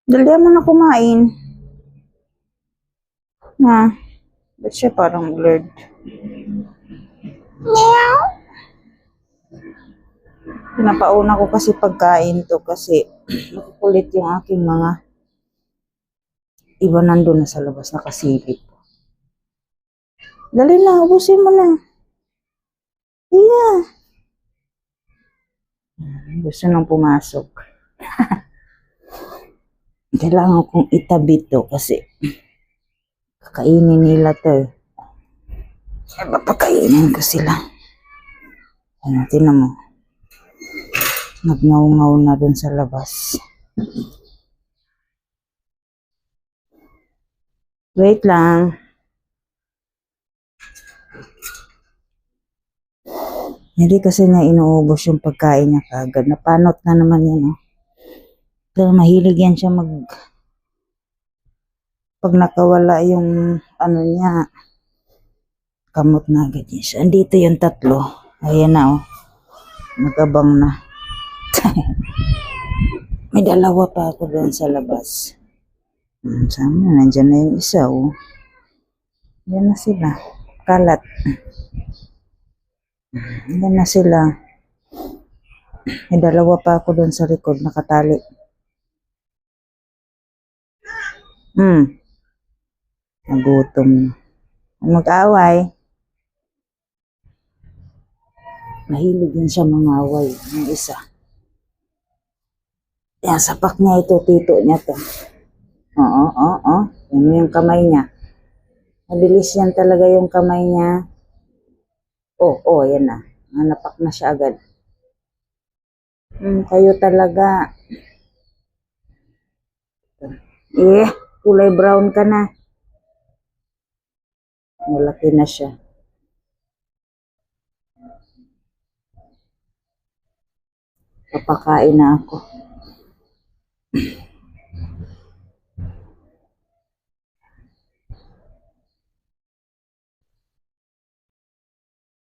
Dalihan mo na kumain. Na, ba't siya parang blurred? Meow. Pinapauna ko kasi pagkain to kasi makukulit yung aking mga iba nandun na sa labas nakasilip. Dali na, ubusin mo na. Iya. Gusto nang pumasok. Kailangan kong itabi to kasi kakainin nila to eh. Kaya papakainin ko sila. Ano, tinan mo. Nagngaw-ngaw na dun sa labas. Wait lang. Hindi kasi niya inuubos yung pagkain niya kagad. Napanot na naman yan, oh. Pero mahilig yan siya pag nakawala yung ano niya, kamot na agad yan siya. Andito yung tatlo. Ayan na, oh. Nagabang na. May dalawa pa ako doon sa labas. Sama, nandyan na yung isa, oh. Yan na sila. Kalat. Yan na sila. May dalawa pa ako doon sa likod, nakatali. Nagutom na. Mag-away. Mahilig din siya mangaway. Yung isa. Yan, sapak niya ito, tito niya to. Oo. Yan yung kamay niya. Mabilis yan talaga yung kamay niya. Yan na. Napak na siya agad. Kayo talaga. Kulay brown ka na. Malaki na siya. Papakain na ako.